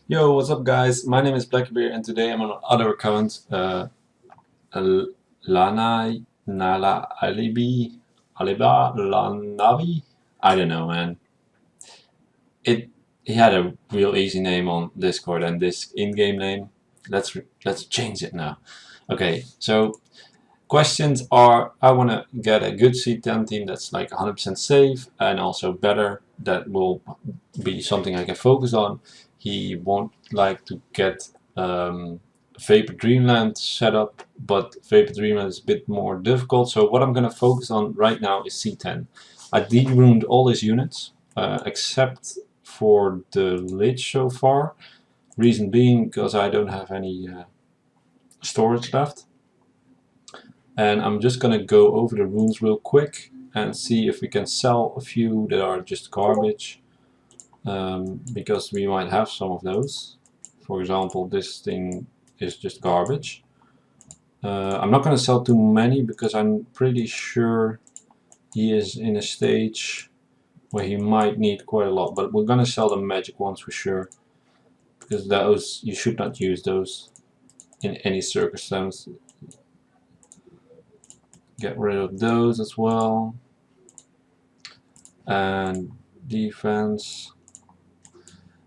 Yo, what's up guys? My name is Blackybear and today I'm on another account, Lanai, Nala, Alibi, Aliba, Lanavi? I don't know, man. It He had a real easy name on Discord and this in-game name. Let's change it now. Okay, so questions are: I want to get a good C10 team that's like 100% safe and also better. That will be something I can focus on. He won't like to get Vapor Dreamland set up, but Vapor Dreamland is a bit more difficult. So what I'm going to focus on right now is C10. I de-runed all his units except for the Lich so far. Reason being because I don't have any storage left. And I'm just gonna go over the runes real quick and see if we can sell a few that are just garbage, because we might have some of those. For example, this thing is just garbage. I'm not gonna sell too many because I'm pretty sure he is in a stage where he might need quite a lot, but we're gonna sell the magic ones for sure, because those, you should not use those in any circumstance. Get rid of those as well. And defense.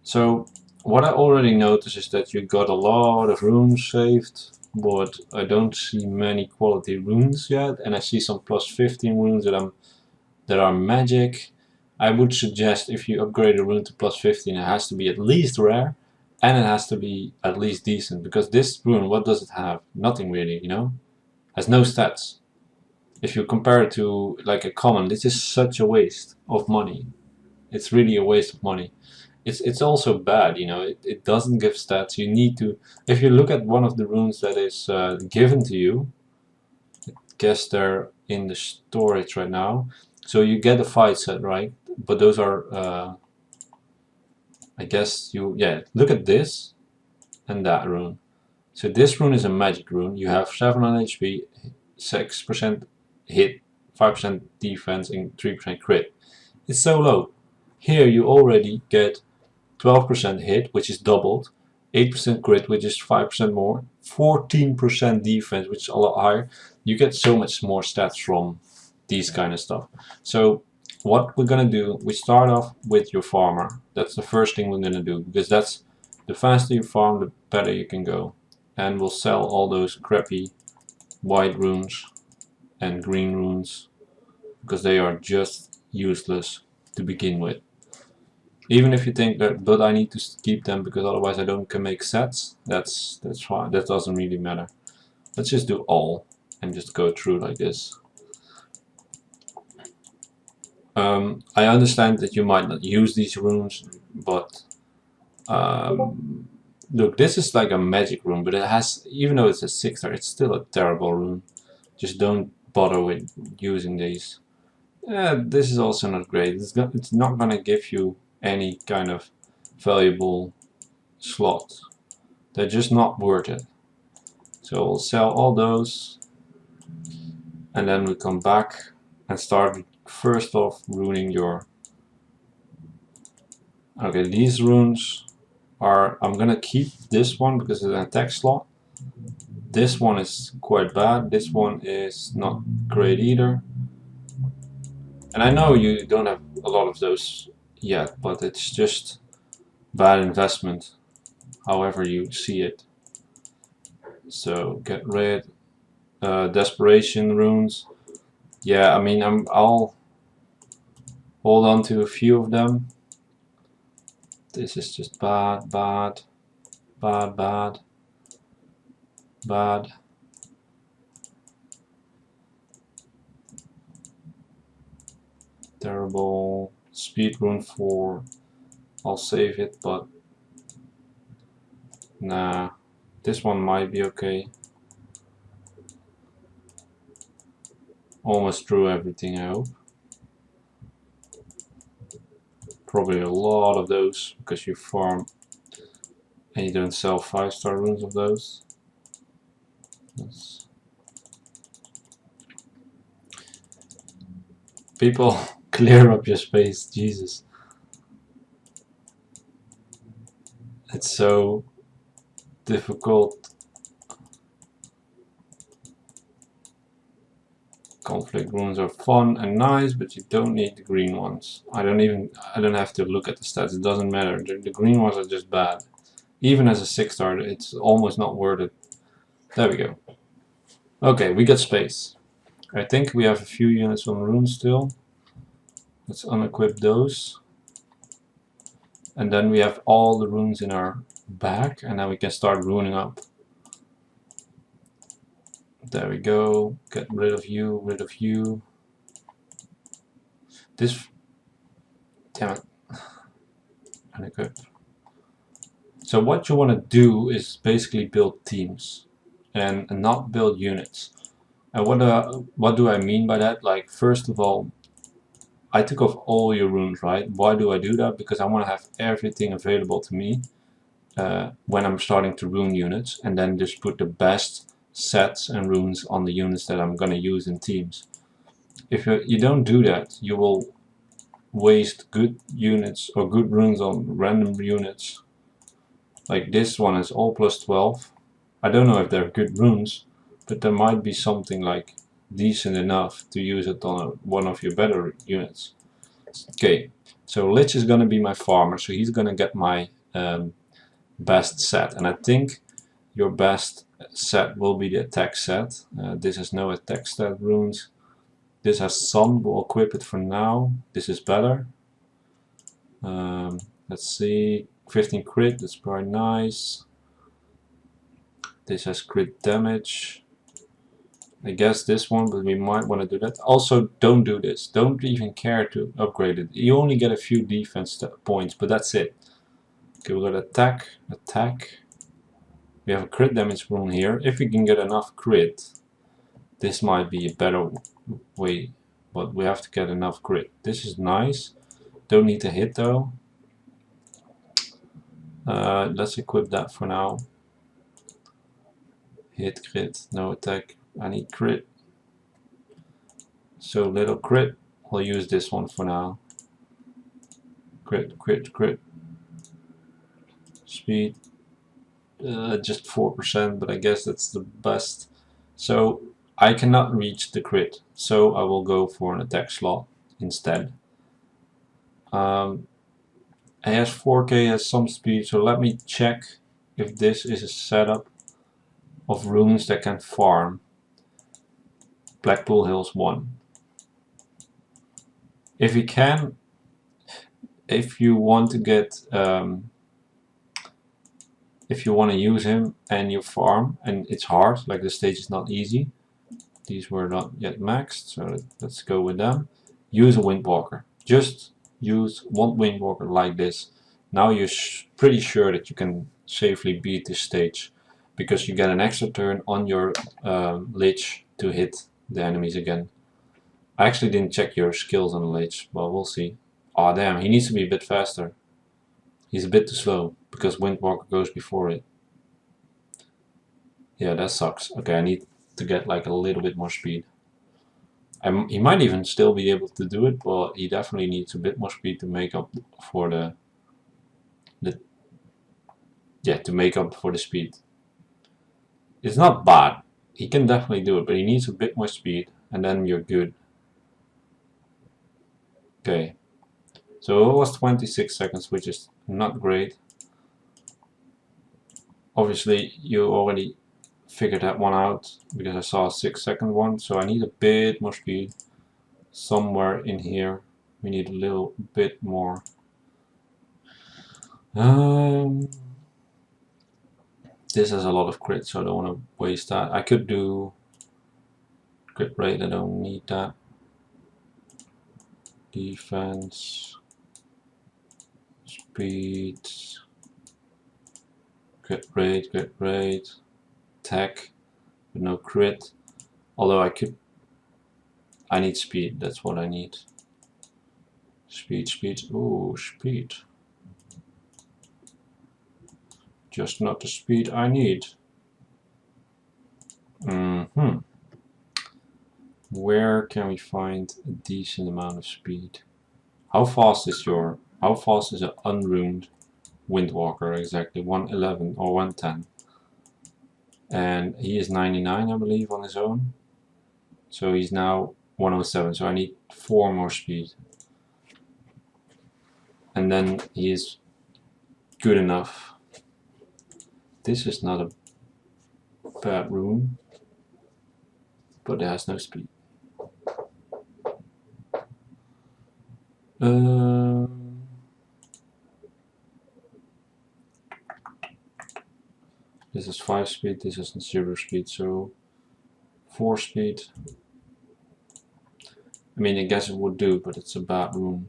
So what I already noticed is that you got a lot of runes saved, but I don't see many quality runes yet, and I see some plus 15 runes that are magic. I would suggest if you upgrade a rune to plus 15, it has to be at least rare, and it has to be at least decent, because this rune, what does it have? Nothing really, you know? Has no stats. If you compare it to like a common, this is such a waste of money. It's really a waste of money. It's also bad, you know. It doesn't give stats. You need to, if you look at one of the runes that is given to you, I guess they're in the storage right now. So you get a fight set, right? But those are, I guess you, yeah. Look at this and that rune. So this rune is a magic rune. You have 700 HP, 6% hit, 5% defense, and 3% crit. It's so low. Here you already get 12% hit, which is doubled, 8% crit, which is 5% more, 14% defense, which is a lot higher. You get so much more stats from these kind of stuff. So what we're gonna do, we start off with your farmer. That's the first thing we're gonna do, because that's the faster you farm, the better you can go. And we'll sell all those crappy white runes and green runes, because they are just useless to begin with. Even if you think that, but I need to keep them because otherwise I don't can make sets, that's fine. That doesn't really matter. Let's just do all and just go through like this. I understand that you might not use these runes, but look, this is like a magic rune, but it has, even though it's a 6-star, it's still a terrible rune. Just don't bother with using these. This is also not great. It's not gonna give you any kind of valuable slot. They're just not worth it. So we'll sell all those, and then we come back and start first off ruining your. Okay, these runes are, I'm gonna keep this one because it's an attack slot. This one is quite bad. This one is not great either. And I know you don't have a lot of those yet, but it's just bad investment, however you see it. So get rid. Desperation runes. Yeah, I mean, I'll hold on to a few of them. This is just bad, bad, bad, bad, bad. Terrible. Speed rune 4. I'll save it, but nah. This one might be okay. Almost drew everything, I hope. Probably a lot of those because you farm and you don't sell 5-star runes of those. People, clear up your space, Jesus. It's so difficult. Conflict runes are fun and nice, but you don't need the green ones. I don't have to look at the stats, it doesn't matter. The green ones are just bad. Even as a 6-star, it's almost not worth it. There we go. Okay, we got space. I think we have a few units on runes still. Let's unequip those. And then we have all the runes in our bag, and then we can start runing up. There we go. Get rid of you, rid of you. This... Damn it. Unequip. So what you want to do is basically build teams and not build units. And what do I mean by that? Like, first of all, I took off all your runes, right? Why do I do that? Because I want to have everything available to me when I'm starting to rune units, and then just put the best sets and runes on the units that I'm going to use in teams. If you don't do that, you will waste good units or good runes on random units. Like this one is all plus 12. I don't know if they're good runes, but there might be something like decent enough to use it on one of your better units. Okay, so Lich is gonna be my farmer, so he's gonna get my best set, and I think your best set will be the attack set. This has no attack stat runes. This has some, we'll equip it for now. This is better. Let's see, 15 crit, that's probably nice. This has crit damage. I guess this one, but we might want to do that. Also, don't do this. Don't even care to upgrade it. You only get a few defense points, but that's it. Okay, we got attack, attack. We have a crit damage rune here. If we can get enough crit, this might be a better way, but we have to get enough crit. This is nice. Don't need to hit though. Let's equip that for now. Hit, crit, no attack. I need crit. So little crit. We'll use this one for now. Crit, crit, crit. Speed. Just 4%, but I guess that's the best. So I cannot reach the crit, so I will go for an attack slot instead. AS 4K has some speed, so let me check if this is a setup of runes that can farm. Blackpool Hills 1. If you can, if you want to get, if you want to use him and you farm, and it's hard, like the stage is not easy. These were not yet maxed, so let's go with them. Use a Windwalker. Just use one Windwalker like this. Now you're pretty sure that you can safely beat this stage, because you get an extra turn on your Lich to hit the enemies again. I actually didn't check your skills on the Lich, but we'll see. Aw, damn, he needs to be a bit faster. He's a bit too slow, because Windwalker goes before it. Yeah, that sucks. Okay, I need to get like a little bit more speed. He might even still be able to do it, but he definitely needs a bit more speed to make up for the speed. It's not bad. He can definitely do it, but he needs a bit more speed, and then you're good. Okay. So it was 26 seconds, which is not great. Obviously, you already figured that one out, because I saw a 6-second one, so I need a bit more speed. Somewhere in here, we need a little bit more. This has a lot of crit, so I don't want to waste that. I could do crit rate, I don't need that. Defense, speed, crit rate, attack, but no crit. Although I need speed, that's what I need. Speed, ooh, speed. Just not the speed I need. Where can we find a decent amount of speed? How fast is an unruined Windwalker, exactly 111 or 110. And he is 99, I believe, on his own. So he's now 107, so I need 4 more speed. And then he is good enough. This is not a bad rune, but it has no speed. This is 5 speed, this is 0 speed, so 4 speed. I mean, I guess it would do, but it's a bad rune.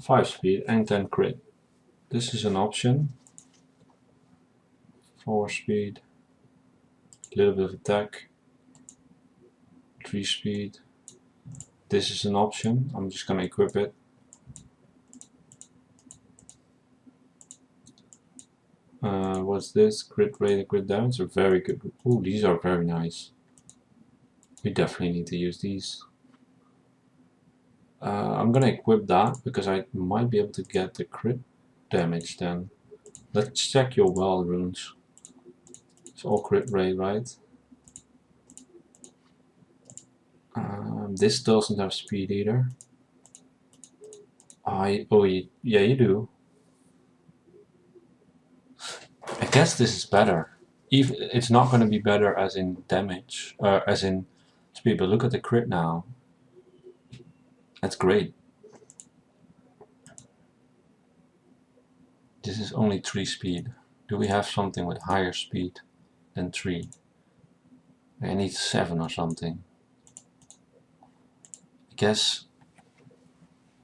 5 speed and 10 crit. This is an option. 4 speed, a little bit of attack, 3 speed. This is an option. I'm just gonna equip it. What's this? Crit rate and crit damage are very good. Oh, these are very nice. We definitely need to use these. I'm gonna equip that because I might be able to get the crit damage then. Let's check your well runes. It's all crit rate, right? This doesn't have speed either. Yeah, you do. I guess this is better. Even it's not going to be better as in damage, as in speed. But look at the crit now. That's great. This is only 3 speed. Do we have something with higher speed than 3? I need 7 or something. I guess.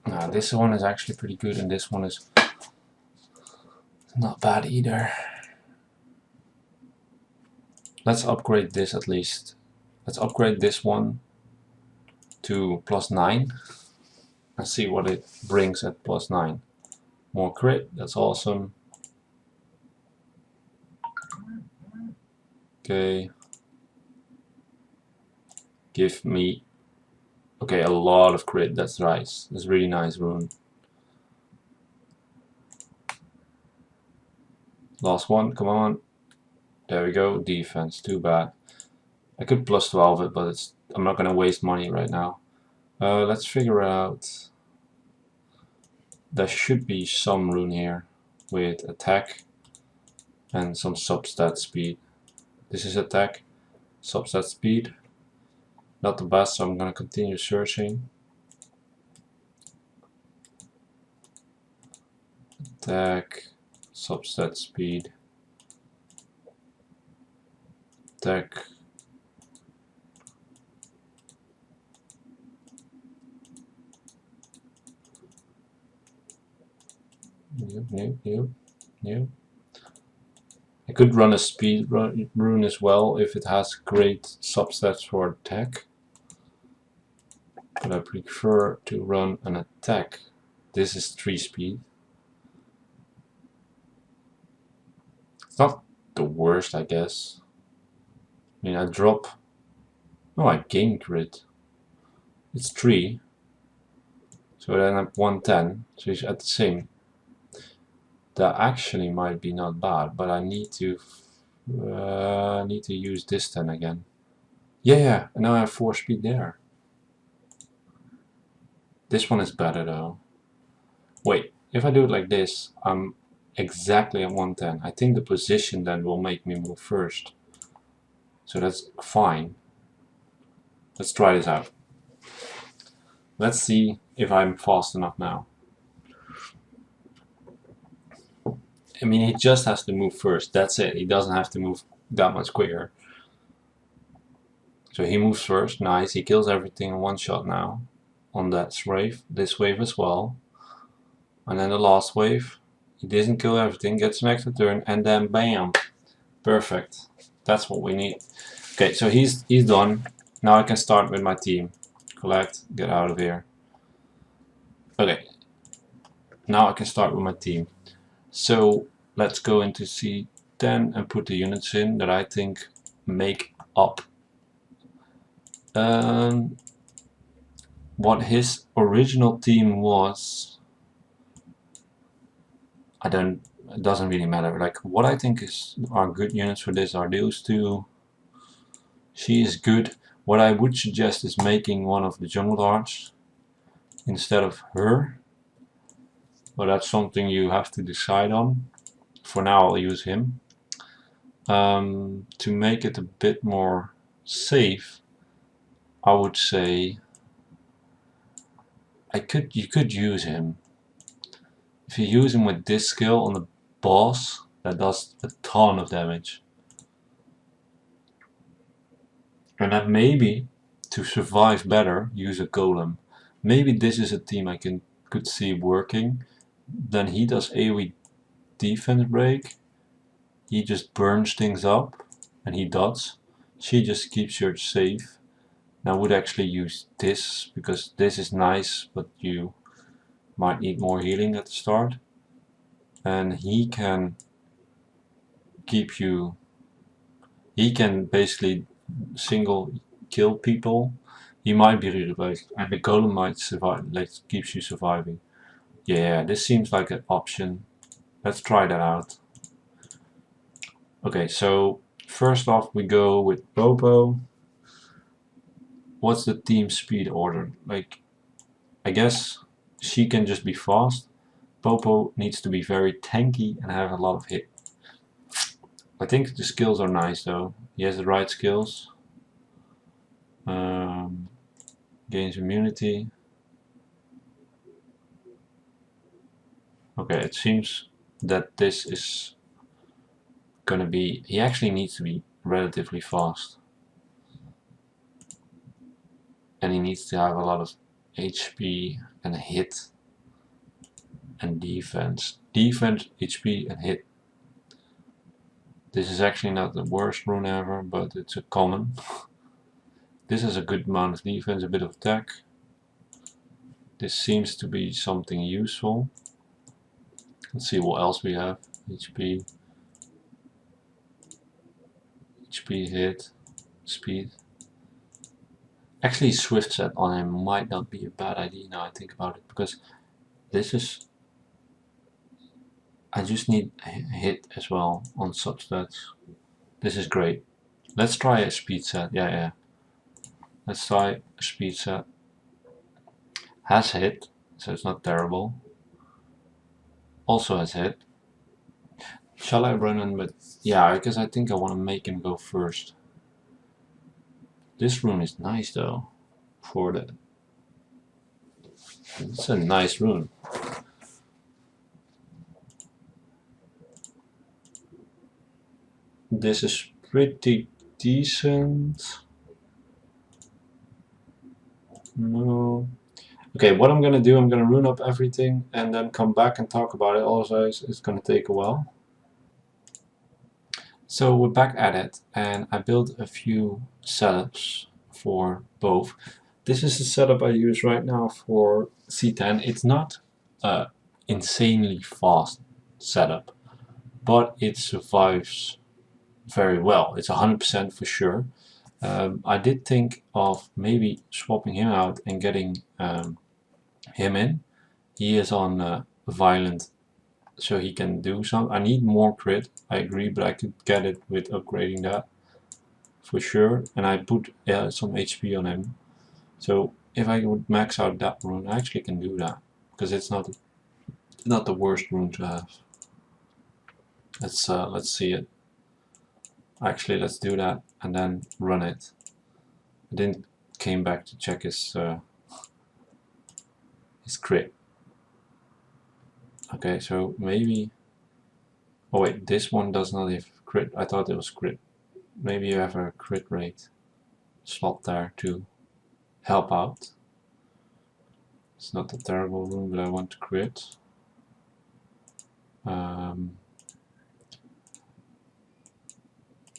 No, this one is actually pretty good, and this one is not bad either. Let's upgrade this at least. Let's upgrade this one to +9 and see what it brings at +9. More crit, that's awesome. Okay. Give me, okay, a lot of crit, that's nice. That's really nice rune. Last one, come on. There we go, defense, too bad. I could +12 it, but I'm not gonna waste money right now. Let's figure out, there should be some rune here with attack and some substat speed. This is attack, substat speed. Not the best, so I'm gonna continue searching. Attack, substat speed, attack. Yep. I could run a speed rune as well if it has great substats for attack, but I prefer to run an attack. This is 3 speed. It's not the worst, I guess. I mean, I drop. Oh, I gain crit. It's 3. So then I'm 110. So it's at the same. That actually might be not bad, but I need to use this then again. Yeah, and now I have 4 speed there. This one is better though. Wait, if I do it like this, I'm exactly at 110. I think the position then will make me move first. So that's fine. Let's try this out. Let's see if I'm fast enough now. I mean, he just has to move first. That's it. He doesn't have to move that much quicker. So he moves first. Nice. He kills everything in one shot now. On that wave. This wave as well. And then the last wave. He doesn't kill everything. Gets an extra turn. And then bam. Perfect. That's what we need. Okay, so he's done. Now I can start with my team. Collect. Get out of here. Okay. Now I can start with my team. So let's go into C10 and put the units in that I think make up what his original team was. it doesn't really matter. Like, what I think are good units for this are those two. She is good. What I would suggest is making one of the jungle hearts instead of her. But that's something you have to decide on. For now I'll use him. To make it a bit more safe, I would say you could use him. If you use him with this skill on the boss, that does a ton of damage. And then maybe, to survive better, use a golem. Maybe this is a team I could see working. Then he does AoE defense break. He just burns things up, and he dots. She just keeps her safe. And I would actually use this, because this is nice, but you might need more healing at the start. And he can keep you... He can basically single kill people. He might be replaced, and the golem might survive, like keeps you surviving. Yeah, this seems like an option. Let's try that out. Okay, so first off we go with Popo. What's the team speed order? Like, I guess she can just be fast. Popo needs to be very tanky and have a lot of hit. I think the skills are nice though. He has the right skills. Gains immunity. Okay, it seems that this is gonna be... He actually needs to be relatively fast. And he needs to have a lot of HP and hit and defense. Defense, HP and hit. This is actually not the worst rune ever, but it's a common. This has a good amount of defense, a bit of attack. This seems to be something useful. Let's see what else we have. HP, hit, speed. Actually, swift set on him might not be a bad idea now I think about it, because this is... I just need hit as well on such stats. This is great. Let's try a speed set. Yeah. Let's try a speed set. Has hit, so it's not terrible. Also has hit. Shall I run in with... Yeah, because I think I want to make him go first. This rune is nice though. For the... It's a nice rune. This is pretty decent. No. Okay, what I'm gonna do, I'm gonna rune up everything and then come back and talk about it. Also, it's gonna take a while. So we're back at it, and I built a few setups for both. This is the setup I use right now for C10. It's not insanely fast setup, but it survives very well. It's 100% for sure. I did think of maybe swapping him out and getting him in. He is on violent, so he can do some. I need more crit, I agree, but I could get it with upgrading that for sure. And I put some HP on him. So if I would max out that rune, I actually can do that, because it's not the worst rune to have. Let's see it. Actually, let's do that and then run it. I didn't came back to check his crit. Okay, so maybe... Oh wait, this one does not have crit. I thought it was crit. Maybe you have a crit rate slot there to help out. It's not a terrible rune, but I want to crit.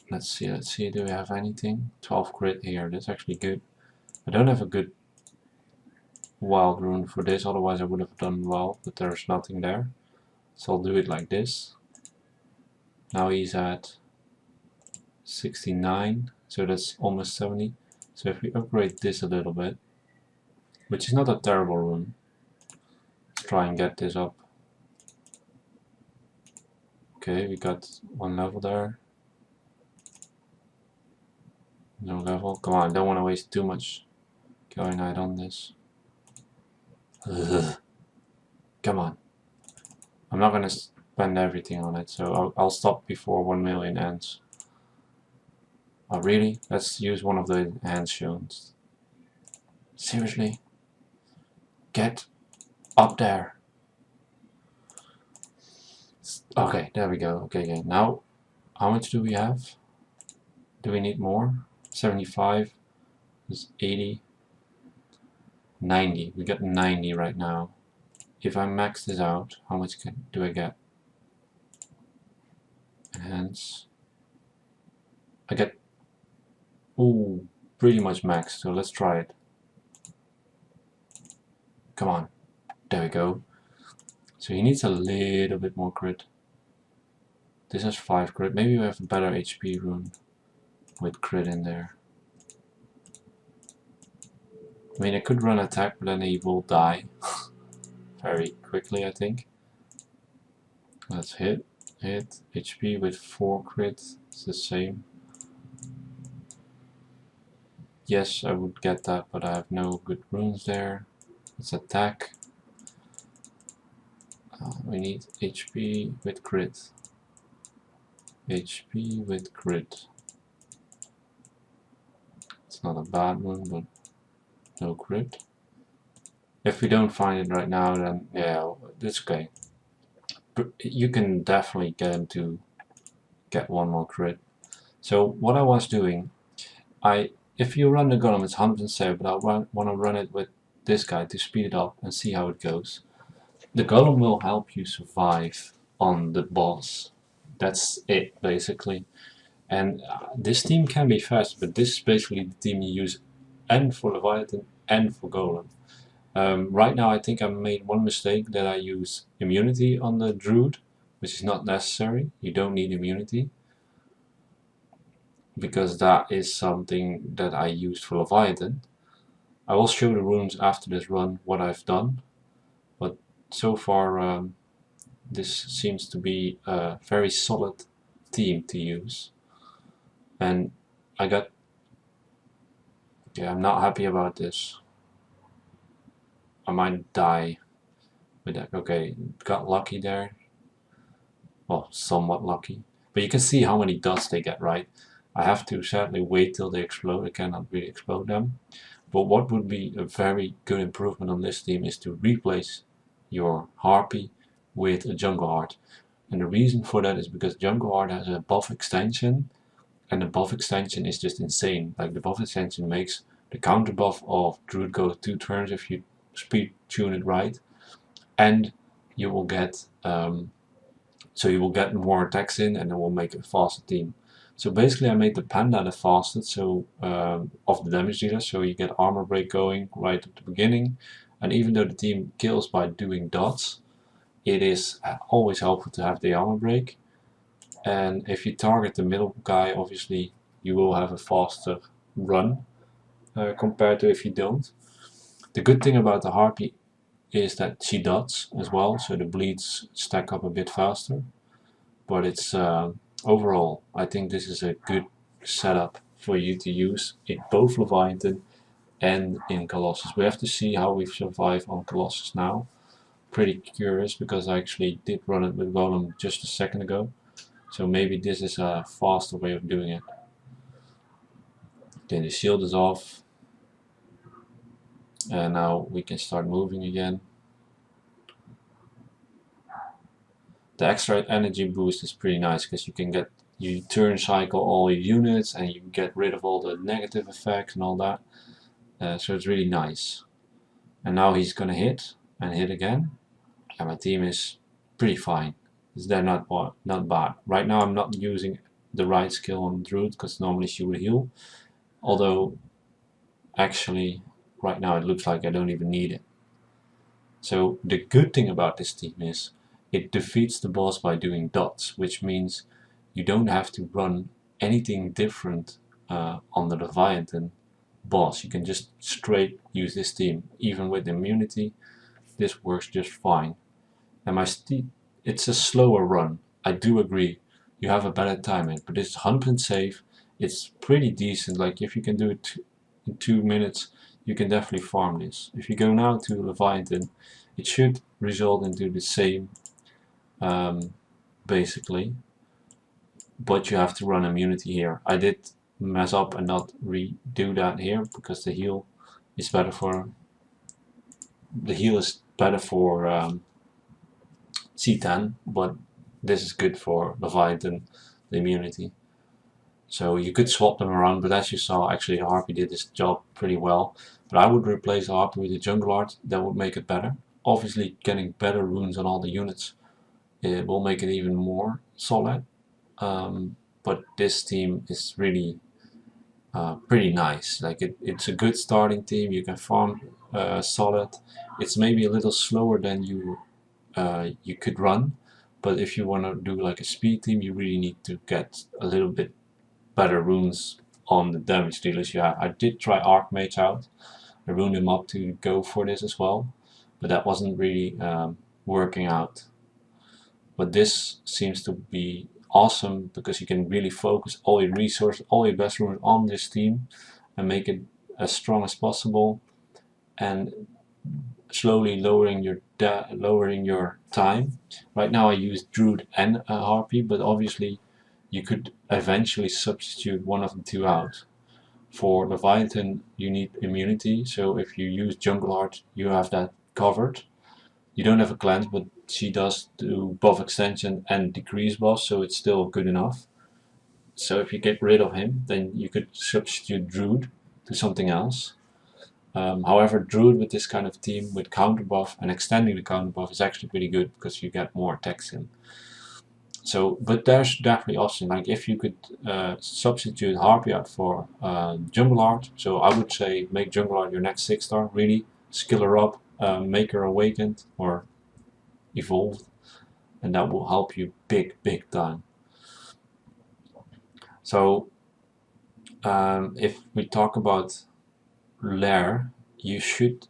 Let's see, do we have anything? 12 crit here, that's actually good. I don't have a good wild rune for this, otherwise I would have done well, but there's nothing there. So I'll do it like this. Now he's at 69, so that's almost 70. So if we upgrade this a little bit, which is not a terrible rune, let's try and get this up. Okay, we got one level there. No level. Come on, I don't want to waste too much Kyanite on this. Ugh. Come on. I'm not gonna spend everything on it, so I'll stop before 1 million ends. Oh really? Let's use one of the hand shows. Seriously? Get up there. Okay, there we go. Okay, now how much do we have? Do we need more? 75 is 80. 90. We got 90 right now. If I max this out, how much do I get? Enhance. I get, ooh, pretty much max, so let's try it. Come on. There we go. So he needs a little bit more crit. This has 5 crit. Maybe we have a better HP rune with crit in there. I mean, I could run attack, but then he will die very quickly, I think. Let's hit. HP with 4 crit. It's the same. Yes, I would get that, but I have no good runes there. Let's attack. We need HP with crit. HP with crit. It's not a bad one, but no crit. If we don't find it right now, then yeah, it's okay. But you can definitely get him to get one more crit. So what I was doing, if you run the golem, it's 107, but I want to run it with this guy to speed it up and see how it goes. The golem will help you survive on the boss. That's it, basically. And this team can be fast, but this is basically the team you use and for Leviathan and for golem. Right now I think I made one mistake, that I use immunity on the druid, which is not necessary. You don't need immunity, because that is something that I used for Leviathan. I will show the runes after this run what I've done, but so far this seems to be a very solid team to use. And I'm not happy about this. I might die with that. Okay, got lucky there. Well, somewhat lucky. But you can see how many dots they get, right? I have to sadly wait till they explode. I cannot really explode them. But what would be a very good improvement on this team is to replace your Harpy with a Jungle Heart. And the reason for that is because Jungle Heart has a buff extension, and the buff extension is just insane. Like, the buff extension makes the counter buff of Druid go 2 turns if you speed tune it right, and you will get more attacks in, and it will make a faster team. So basically I made the Panda the fastest of the damage dealer, so you get armor break going right at the beginning, and even though the team kills by doing dots, it is always helpful to have the armor break. And if you target the middle guy, obviously you will have a faster run compared to if you don't. The good thing about the Harpy is that she dots as well, so the bleeds stack up a bit faster. But it's overall, I think this is a good setup for you to use in both Leviathan and in Colossus. We have to see how we survive on Colossus now. Pretty curious, because I actually did run it with Golem just a second ago. So maybe this is a faster way of doing it. Then the shield is off. And now we can start moving again. The extra energy boost is pretty nice, because you turn cycle all your units and you get rid of all the negative effects and all that. So it's really nice. And now he's gonna hit and hit again. And my team is pretty fine. They're not bad. Right now I'm not using the right skill on Druid, because normally she would heal. Although actually right now it looks like I don't even need it. So the good thing about this team is it defeats the boss by doing dots, which means you don't have to run anything different on the Leviathan boss. You can just straight use this team. Even with immunity, this works just fine. And it's a slower run. I do agree, you have a better timing, but it's 100% safe. It's pretty decent. Like if you can do it in 2 minutes, you can definitely farm this. If you go now to Leviathan, it should result into the same, basically, but you have to run immunity here. I did mess up and not redo that here because the heal is better for C10, but this is good for Leviathan, the immunity. So you could swap them around, but as you saw, actually the Harpy did this job pretty well. But I would replace the Harpy with the Jungle Art, that would make it better. Obviously getting better runes on all the units, it will make it even more solid. But this team is really pretty nice. Like it's a good starting team, you can farm solid. It's maybe a little slower than you could run, but if you want to do like a speed team, you really need to get a little bit better runes on the damage dealers you have. I did try Archmage out. I runed him up to go for this as well, but that wasn't really working out. But this seems to be awesome because you can really focus all your resources, all your best runes on this team and make it as strong as possible, and slowly lowering your time. Right now I use Druid and a Harpy, but obviously you could eventually substitute one of the two out. For Leviathan you need immunity, so if you use Jungle Art you have that covered. You don't have a cleanse, but she does do buff extension and decrease buff, so it's still good enough. So if you get rid of him, then you could substitute Druid to something else. However, Druid with this kind of team with counter buff and extending the counter buff is actually pretty good because you get more attacks in. So, but there's definitely options. Like if you could substitute Harpy Art for Jungle Art, so I would say make Jungle Art your next 6-star. Really skill her up, make her awakened or evolved, and that will help you big time. So if we talk about Lair,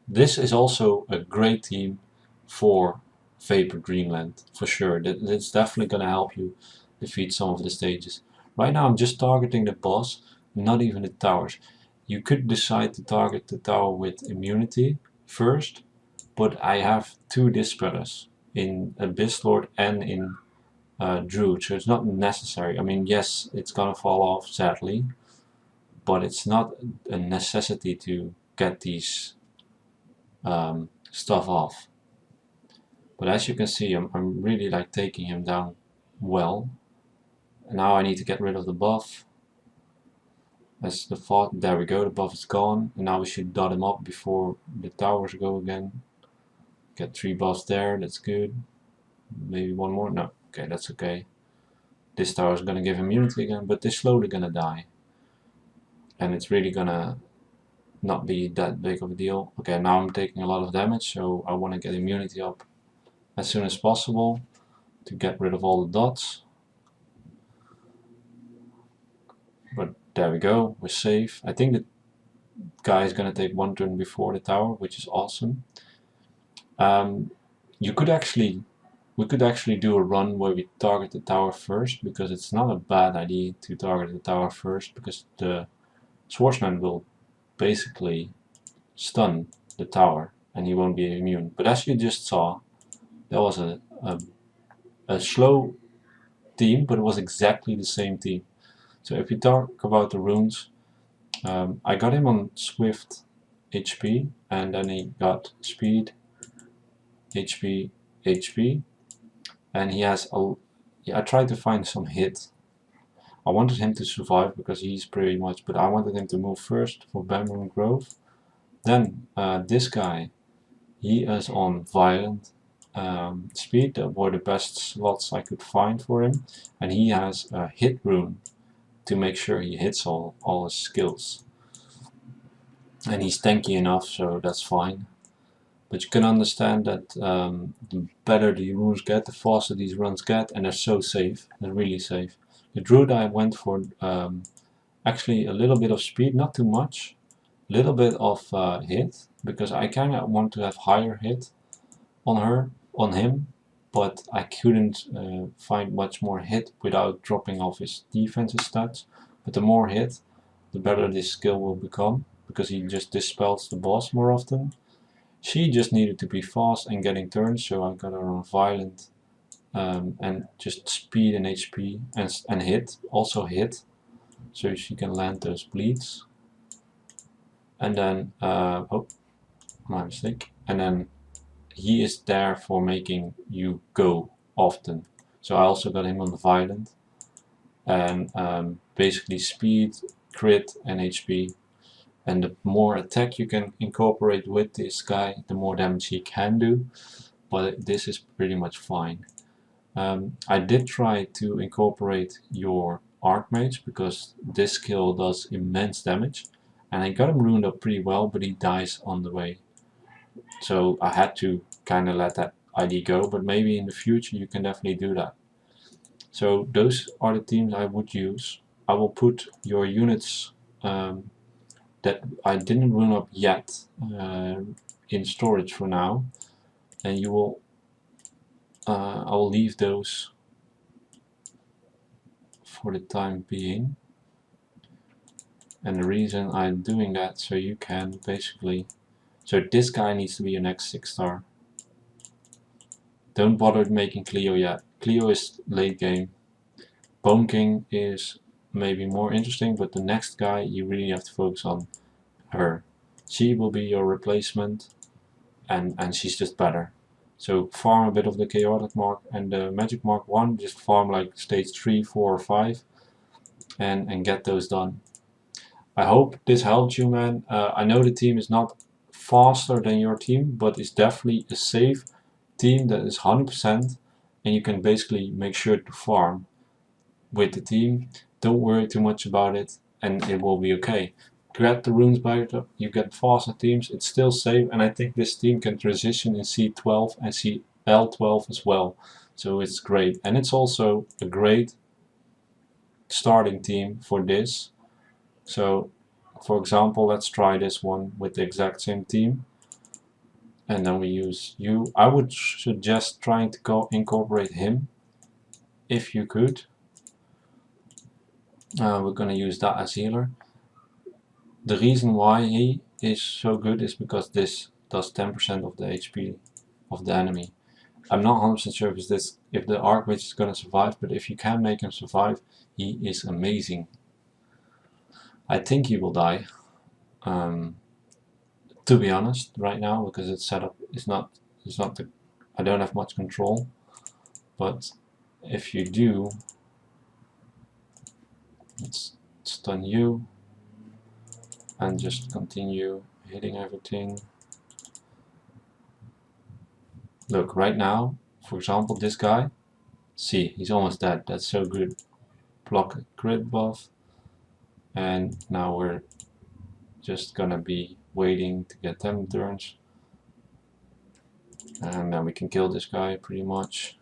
this is also a great team for Vapor Dreamland, for sure. That's definitely gonna help you defeat some of the stages. Right now I'm just targeting the boss, not even the towers. You could decide to target the tower with immunity first, but I have 2 Dispellers in Abyss Lord and in Druid, so it's not necessary. I mean, yes, it's gonna fall off sadly, but it's not a necessity to get these stuff off. But as you can see, I'm really like taking him down well. Now I need to get rid of the buff. That's the thought. There we go, the buff is gone. And now we should dot him up before the towers go again. Get 3 buffs there, that's good. Maybe 1 more? No, okay, that's okay. This tower is gonna give immunity again, but they're slowly gonna die. And it's really gonna not be that big of a deal. Okay, now I'm taking a lot of damage, so I want to get immunity up as soon as possible to get rid of all the dots. But there we go, we're safe. I think the guy is gonna take 1 turn before the tower, which is awesome. We could actually do a run where we target the tower first, because it's not a bad idea to target the tower first, because the swordsman will basically stun the tower and he won't be immune. But as you just saw, that was a slow team, but it was exactly the same team. So if you talk about the runes, I got him on Swift HP, and then he got Speed, HP, HP, and he has I tried to find some hit. I wanted him to survive because he's pretty much, but I wanted him to move first for Bamboo Grove. Then this guy, he is on Violent Speed. That were the best slots I could find for him, and he has a hit rune to make sure he hits all his skills. And he's tanky enough, so that's fine. But you can understand that the better the runes get, the faster these runs get, and they're so safe. They're really safe. The Druid I went for actually a little bit of speed, not too much. A little bit of hit, because I kinda want to have higher hit on him. but I couldn't find much more hit without dropping off his defensive stats. But the more hit, the better this skill will become, because he just dispels the boss more often. She just needed to be fast and getting turns, so I got her on violent and just speed and HP and hit, also hit, so she can land those bleeds. And then, oh, my mistake. And then he is there for making you go often. So I also got him on the violent, and basically speed, crit and HP. And the more attack you can incorporate with this guy, the more damage he can do, but this is pretty much fine. I did try to incorporate your Archmage, because this skill does immense damage, and I got him runed up pretty well, but he dies on the way. So I had to kind of let that idea go, but maybe in the future you can definitely do that. So those are the teams I would use. I will put your units that I didn't run up yet in storage for now, and you will I will leave those for the time being. And the reason I'm doing that, so you can basically, so this guy needs to be your next 6-star. Don't bother making Cleo yet. Cleo is late game. Bone King is maybe more interesting, but the next guy you really have to focus on her. She will be your replacement, and she's just better. So farm a bit of the Chaotic Mark and the Magic Mark 1, just farm like stage 3, 4 or 5 and get those done. I hope this helped you, man. I know the team is not faster than your team, but it's definitely a safe team that is 100%, and you can basically make sure to farm with the team. Don't worry too much about it, and it will be okay. Grab the runes by it, you get faster teams, it's still safe, and I think this team can transition in C12 and CL12 as well. So it's great, and it's also a great starting team for this. So for example, let's try this one with the exact same team, and then we use you. I would suggest trying to incorporate him if you could. We're gonna use that as healer. The reason why he is so good is because this does 10% of the HP of the enemy. I'm not 100% sure if the Archmage is gonna survive, but if you can make him survive, he is amazing. I think he will die, to be honest, right now, because it's set up. It's not the. I don't have much control, but if you do, let's stun you and just continue hitting everything. Look, right now, for example, this guy, see, he's almost dead. That's so good. Block crit buff, and now we're just gonna be waiting to get 10 turns, and then we can kill this guy pretty much.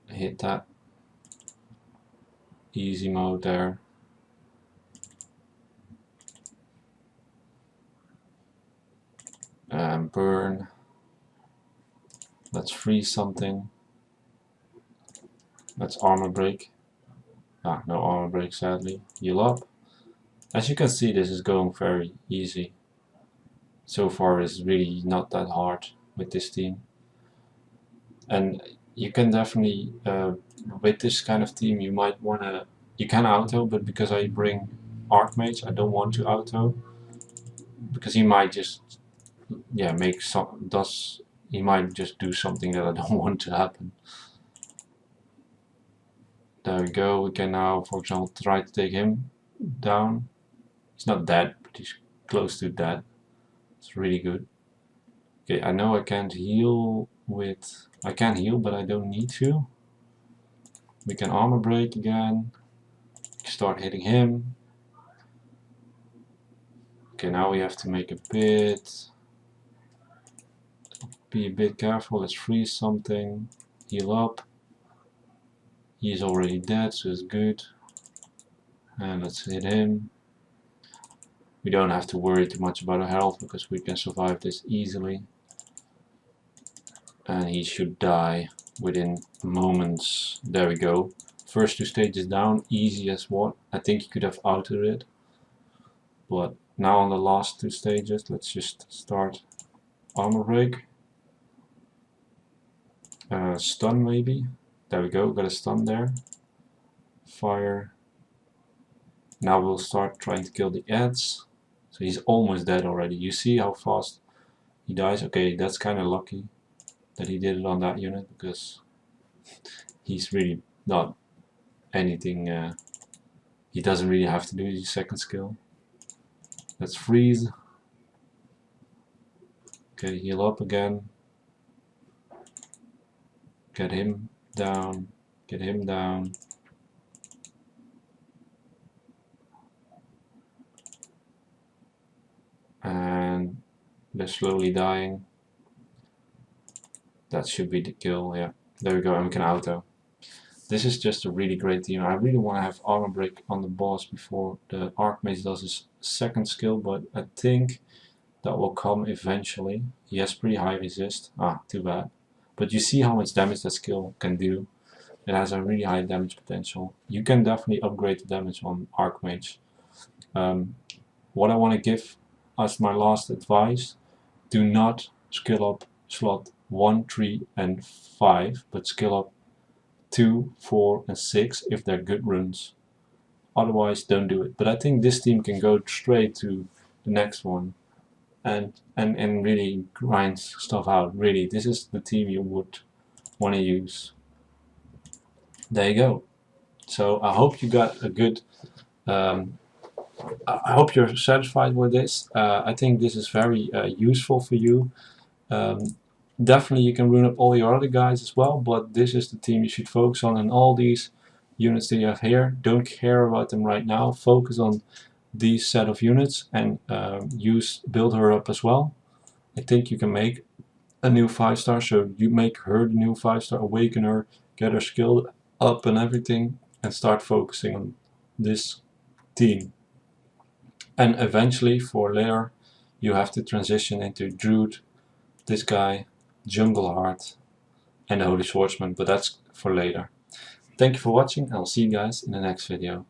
Hit that. Easy mode there. And burn. Let's freeze something. Let's armor break. Ah, no armor break sadly. Heal up. As you can see, this is going very easy. So far it's really not that hard with this team. And you can definitely, with this kind of team, you might wanna, you can auto, but because I bring Archmage, I don't want to auto. Because he might just, yeah, he might just do something that I don't want to happen. There we go, we can now, for example, try to take him down. He's not dead, but he's close to dead. It's really good. Okay, I know I can't heal with... I can heal, but I don't need to. We can armor break again. Start hitting him. Okay, now we have to make a bit... Be a bit careful, let's freeze something. Heal up. He's already dead, so it's good. And let's hit him. We don't have to worry too much about our health because we can survive this easily. and he should die within moments. There we go. First 2 stages down, easy as what. I think he could have outed it, but now on the last 2 stages, let's just start armor break. Stun maybe. There we go, got a stun there. Fire. Now we'll start trying to kill the ads. So he's almost dead already. You see how fast he dies? Okay, that's kind of lucky that he did it on that unit, because he's really not anything. He doesn't really have to do his second skill. Let's freeze. Okay, heal up again. Get him down. Get him down. And they're slowly dying. That should be the kill, yeah. There we go, and we can auto. This is just a really great team. I really want to have armor break on the boss before the Archmage does his second skill, but I think that will come eventually. He has pretty high resist. Ah, too bad. But you see how much damage that skill can do. It has a really high damage potential. You can definitely upgrade the damage on Archmage. What I want to give as my last advice, do not skill up slot 1, 3 and 5, but skill up 2, 4 and 6 if they're good runes. Otherwise don't do it. But I think this team can go straight to the next one and really grind stuff out. Really, this is the team you would want to use. There you go. So I hope you got a good I hope you're satisfied with this. I think this is very useful for you. Definitely you can rune up all your other guys as well, but this is the team you should focus on, and all these units that you have here, don't care about them right now. Focus on these set of units and build her up as well. I think you can make a new 5-star, so you make her the new 5-star, awaken her, get her skill up and everything, and start focusing on this team. And eventually, for later, you have to transition into Druid, this guy, Jungle Heart, and the Holy Swordsman, but that's for later. Thank you for watching, and I'll see you guys in the next video.